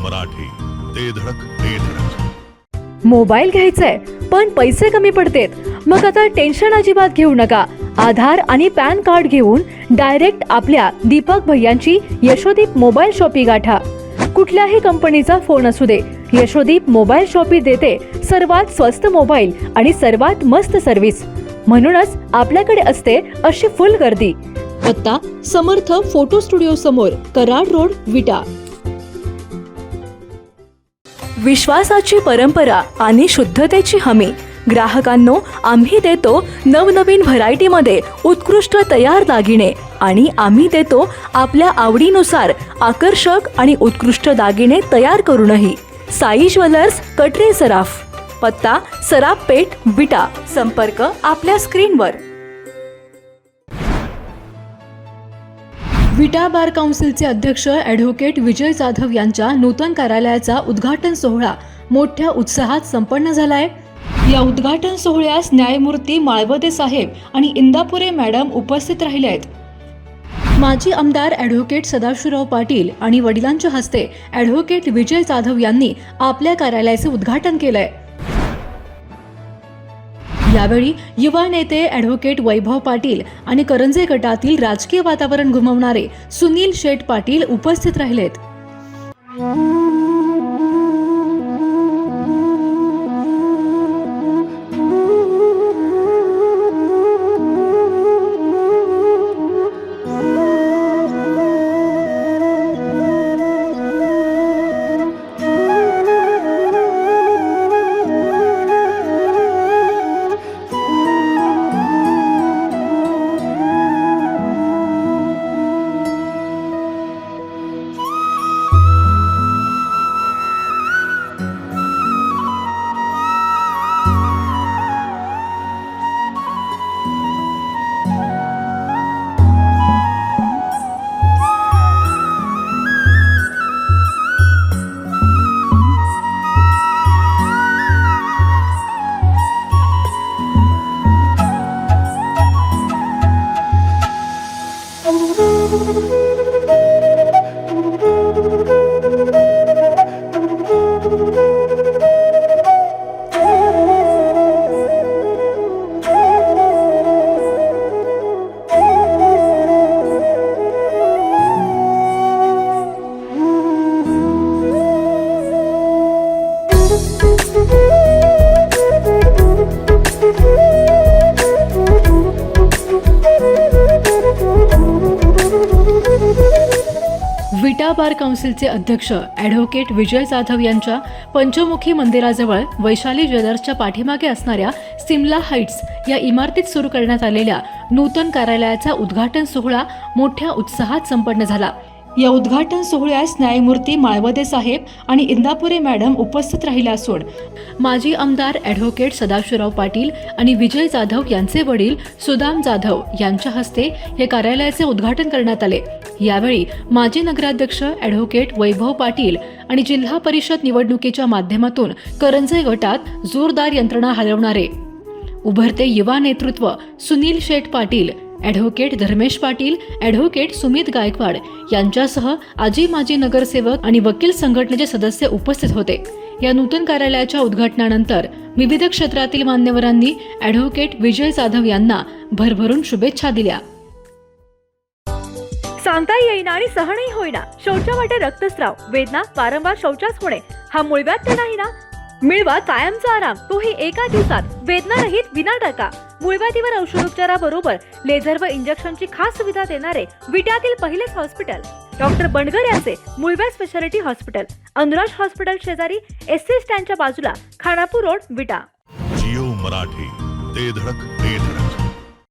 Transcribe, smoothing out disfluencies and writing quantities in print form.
मराठी, ते धडक ते धडक. मोबाईल घ्यायचाय पण पैसे कमी पडतेत, मग आता टेन्शन अजिबात घेऊ नका. आधार आणि पॅन कार्ड घेऊन डायरेक्ट आपल्या दीपक भैयांची यशोदीप मोबाईल शॉपी गाठा. कुठल्याही कंपनीचा फोन असू दे, यशोदीप मोबाईल शॉपी देते सर्वात स्वस्त मोबाईल आणि सर्वात मस्त सर्व्हिस. म्हणूनच आपल्याकडे असते अशी फुल गर्दी. पत्ता समर्थ फोटो स्टुडिओ समोर, कराड रोड, विटा. विश्वासाची परंपरा आणि शुद्धतेची हमी. ग्राहकांनो, आम्ही देतो नवनवीन व्हरायटीमध्ये उत्कृष्ट तयार दागिने आणि आम्ही देतो आपल्या आवडीनुसार आकर्षक आणि उत्कृष्ट दागिने तयार करूनही. साई ज्वेलर्स, कटरे सराफ. पत्ता सराफ पेठ, विटा. संपर्क आपल्या स्क्रीनवर. विटा बार काउन्सिलचे अध्यक्ष ॲडव्होकेट विजय जाधव यांच्या नूतन कार्यालयाचा उद्घाटन सोहळा मोठ्या उत्साहात संपन्न झालाय. या उद्घाटन सोहळ्यास न्यायमूर्ती माळवदे साहेब आणि इंदापुरे मॅडम उपस्थित राहिले आहेत. माजी आमदार ॲडव्होकेट सदाशिवराव पाटील आणि वडिलांच्या हस्ते ॲडव्होकेट विजय जाधव यांनी आपल्या कार्यालयाचे उद्घाटन केलंय. यावेळी युवा नेते ॲडव्होकेट वैभव पाटील आणि करंजे गटातील राजकीय वातावरण घुमवणारे सुनील शेठ पाटील उपस्थित राहिलेत. विटा बार काउन्सिलचे अध्यक्ष ॲडव्होकेट विजय जाधव यांच्या पंचमुखी मंदिराजवळ वैशाली ज्वेलर्सच्या पाठीमागे असणाऱ्या सिमला हाईट्स या इमारतीत सुरू करण्यात आलेल्या नूतन कार्यालयाचा उद्घाटन सोहळा मोठ्या उत्साहात संपन्न झाला. या उद्घाटन सोहळ्यास न्यायमूर्ती माळवदे साहेब आणि इंदापुरे मॅडम उपस्थित राहिले असून माजी आमदार ॲडव्होकेट सदाशिवराव पाटील आणि विजय जाधव यांचे वडील सुदाम जाधव यांच्या हस्ते हे कार्यालयाचे उद्घाटन करण्यात आले. यावेळी माजी नगराध्यक्ष ॲडव्होकेट वैभव पाटील आणि जिल्हा परिषद निवडणुकीच्या माध्यमातून करंजे गटात जोरदार यंत्रणा हलवणारे उभरते युवा नेतृत्व सुनील शेठ पाटील, ॲडव्होकेट धर्मेश पाटील, ॲडव्होकेट सुमित गायकवाड यांच्यासह आजी माजी नगरसेवक आणि वकील संघटनेचे सदस्य उपस्थित होते. या नूतन कार्यालयाच्या उद्घाटनानंतर विविध क्षेत्रातील मान्यवरांनी ॲडव्होकेट विजय जाधव यांना भरभरून शुभेच्छा दिल्या. सांगता येईना आणि सहनही होईना, शौचावाटे रक्तस्राव, वेदना, वारंवार शौचास होणे हा मूळव्याध तर नाही ना? मिळवा कायमचा आराम, तोही एका दिवसात, वेदना रहित, विना टाका. मूळव्याधीवर औषधोपचाराबरोबर लेझर व इंजेक्शनची खास सुविधा देणारे विट्यातील पहिलेच हॉस्पिटल डॉक्टर बनगर यांचे मूळव्याध स्पेशालिटी हॉस्पिटल, अनुराज हॉस्पिटल शेजारी, एसटी स्टँडच्या बाजूला, खानापूर रोड, विटा. जिओ मराठी, ते धडक